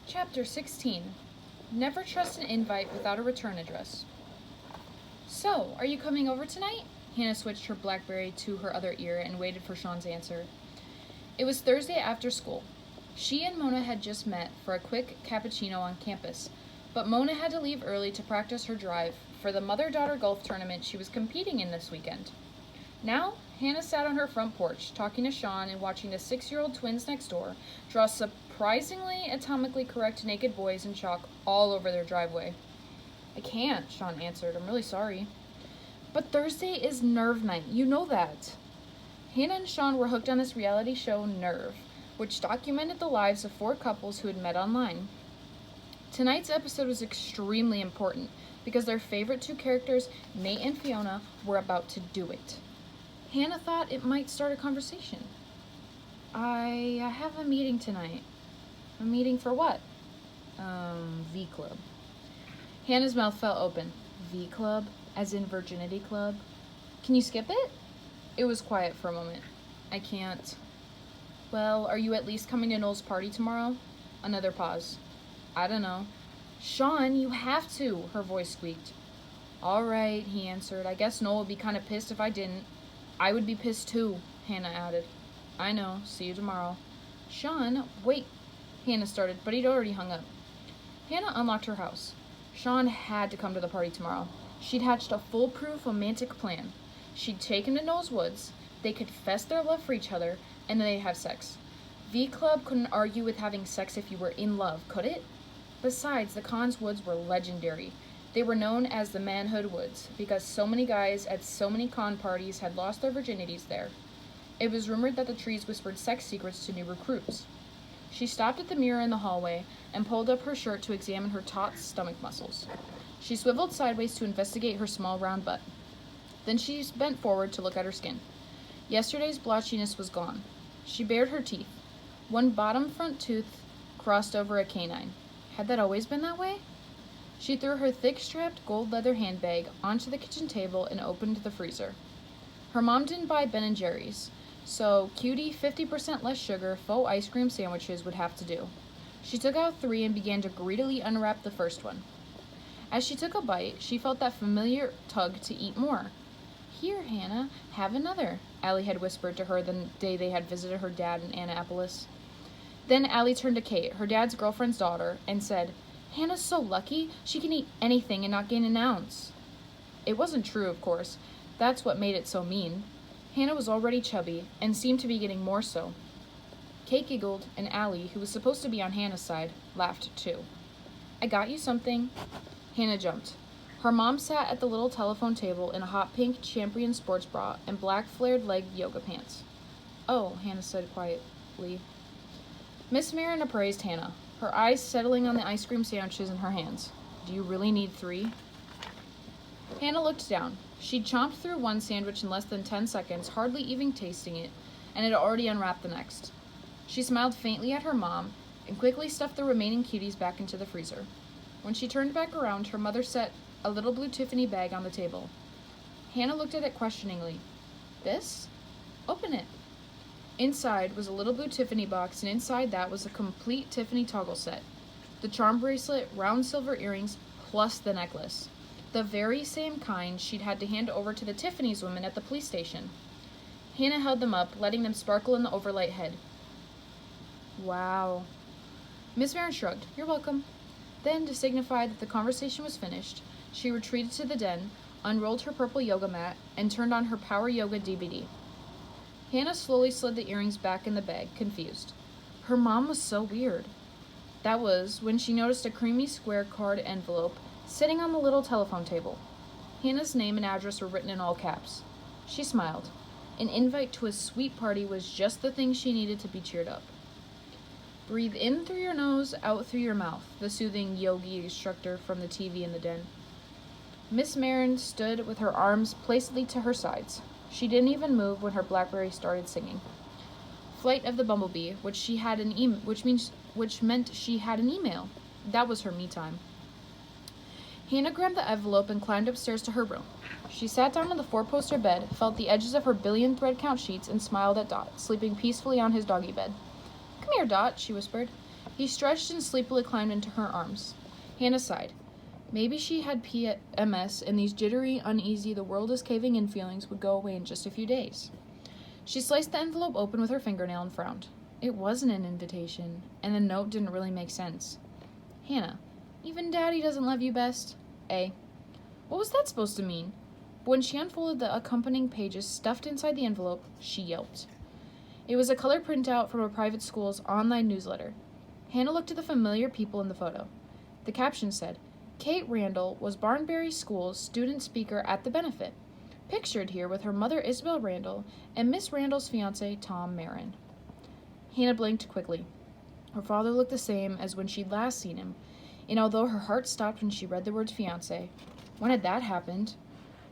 Chapter 16. Never trust an invite without a return address. So, are you coming over tonight? Hannah switched her BlackBerry to her other ear and waited for Sean's answer. It was Thursday after school. She and Mona had just met for a quick cappuccino on campus, but Mona had to leave early to practice her drive for the mother-daughter golf tournament she was competing in this weekend. Now, Hannah sat on her front porch, talking to Sean and watching the 6-year-old twins next door draw surprisingly atomically correct naked boys in chalk all over their driveway. I can't, Sean answered. I'm really sorry. But Thursday is Nerve Night. You know that. Hannah and Sean were hooked on this reality show, Nerve, which documented the lives of 4 couples who had met online. Tonight's episode was extremely important because their favorite 2 characters, Nate and Fiona, were about to do it. Hannah thought it might start a conversation. I have a meeting tonight. A meeting for what? V Club. Hannah's mouth fell open. V Club? As in Virginity Club? Can you skip it? It was quiet for a moment. I can't. Well, are you at least coming to Noel's party tomorrow? Another pause. I don't know. Sean, you have to, her voice squeaked. All right, he answered. I guess Noel would be kind of pissed if I didn't. I would be pissed too, Hannah added. I know. See you tomorrow. Sean, wait, Hannah started, but he'd already hung up. Hannah unlocked her house. Sean had to come to the party tomorrow. She'd hatched a foolproof romantic plan. She'd take him to Noel's Woods, they could fess their love for each other, and then they'd have sex. V Club couldn't argue with having sex if you were in love, could it? Besides, the Cons Woods were legendary. They were known as the Manhood Woods because so many guys at so many con parties had lost their virginities there. It was rumored that the trees whispered sex secrets to new recruits. She stopped at the mirror in the hallway and pulled up her shirt to examine her taut stomach muscles. She swiveled sideways to investigate her small round butt. Then she bent forward to look at her skin. Yesterday's blotchiness was gone. She bared her teeth. One bottom front tooth crossed over a canine. Had that always been that way? She threw her thick-strapped gold leather handbag onto the kitchen table and opened the freezer. Her mom didn't buy Ben & Jerry's, so cutie 50% less sugar faux ice cream sandwiches would have to do. She took out 3 and began to greedily unwrap the first one. As she took a bite, she felt that familiar tug to eat more. Here, Hannah, have another, Allie had whispered to her the day they had visited her dad in Annapolis. Then Allie turned to Kate, her dad's girlfriend's daughter, and said, Hannah's so lucky, she can eat anything and not gain an ounce. It wasn't true, of course. That's what made it so mean. Hannah was already chubby, and seemed to be getting more so. Kate giggled, and Allie, who was supposed to be on Hannah's side, laughed too. I got you something. Hannah jumped. Her mom sat at the little telephone table in a hot pink Champion sports bra and black flared-legged yoga pants. Oh, Hannah said quietly. Miss Marin appraised Hannah, her eyes settling on the ice cream sandwiches in her hands. Do you really need 3? Hannah looked down. She'd chomped through one sandwich in less than 10 seconds, hardly even tasting it, and had already unwrapped the next. She smiled faintly at her mom and quickly stuffed the remaining cuties back into the freezer. When she turned back around, her mother set a little blue Tiffany bag on the table. Hannah looked at it questioningly. This? Open it. Inside was a little blue Tiffany box, and inside that was a complete Tiffany toggle set. The charm bracelet, round silver earrings, plus the necklace. The very same kind she'd had to hand over to the Tiffany's woman at the police station. Hannah held them up, letting them sparkle in the overlight head. Wow. Miss Marin shrugged. You're welcome. Then, to signify that the conversation was finished, she retreated to the den, unrolled her purple yoga mat, and turned on her Power Yoga DVD. Hannah slowly slid the earrings back in the bag, confused. Her mom was so weird. That was when she noticed a creamy square card envelope sitting on the little telephone table. Hannah's name and address were written in all caps. She smiled. An invite to a sweet party was just the thing she needed to be cheered up. Breathe in through your nose, out through your mouth, the soothing yogi instructor from the TV in the den. Miss Marin stood with her arms placidly to her sides. She didn't even move when her BlackBerry started singing. Flight of the Bumblebee, which meant she had an email. That was her me time. Hannah grabbed the envelope and climbed upstairs to her room. She sat down on the 4-poster bed, felt the edges of her billion thread count sheets, and smiled at Dot, sleeping peacefully on his doggy bed. Come here, Dot, she whispered. He stretched and sleepily climbed into her arms. Hannah sighed. Maybe she had PMS, and these jittery, uneasy, the world is caving in feelings would go away in just a few days. She sliced the envelope open with her fingernail and frowned. It wasn't an invitation, and the note didn't really make sense. Hannah, even Daddy doesn't love you best. What was that supposed to mean? But when she unfolded the accompanying pages stuffed inside the envelope, she yelped. It was a color printout from a private school's online newsletter. Hannah looked at the familiar people in the photo. The caption said, Kate Randall was Barnbury School's student speaker at the benefit, pictured here with her mother Isabel Randall and Miss Randall's fiancé Tom Marin. Hannah blinked quickly. Her father looked the same as when she'd last seen him, and although her heart stopped when she read the words fiancé, when had that happened?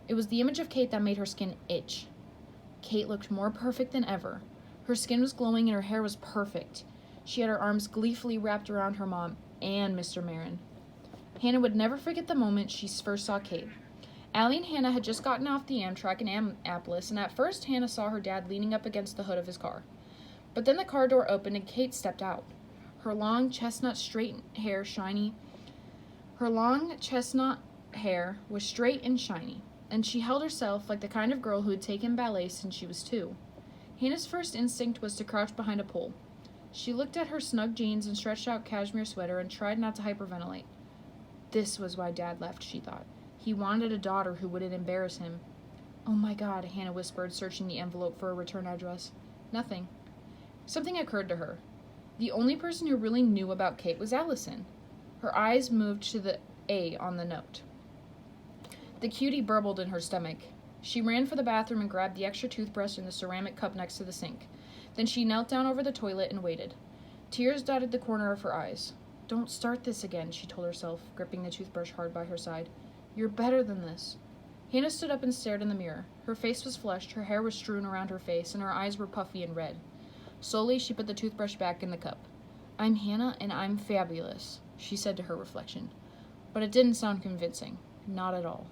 It was the image of Kate that made her skin itch. Kate looked more perfect than ever. Her skin was glowing and her hair was perfect. She had her arms gleefully wrapped around her mom and Mr. Marin. Hannah would never forget the moment she first saw Kate. Allie and Hannah had just gotten off the Amtrak in Annapolis, and at first Hannah saw her dad leaning up against the hood of his car. But then the car door opened and Kate stepped out. Her long chestnut hair was straight and shiny, and she held herself like the kind of girl who had taken ballet since she was 2. Hannah's first instinct was to crouch behind a pole. She looked at her snug jeans and stretched out cashmere sweater and tried not to hyperventilate. This was why Dad left, she thought. He wanted a daughter who wouldn't embarrass him. Oh my God, Hannah whispered, searching the envelope for a return address. Nothing. Something occurred to her. The only person who really knew about Kate was Allison. Her eyes moved to the A on the note. The cutie burbled in her stomach. She ran for the bathroom and grabbed the extra toothbrush in the ceramic cup next to the sink. Then she knelt down over the toilet and waited. Tears dotted the corner of her eyes. Don't start this again, she told herself, gripping the toothbrush hard by her side. You're better than this. Hannah stood up and stared in the mirror. Her face was flushed, her hair was strewn around her face, and her eyes were puffy and red. Slowly, she put the toothbrush back in the cup. I'm Hannah, and I'm fabulous, she said to her reflection. But it didn't sound convincing. Not at all.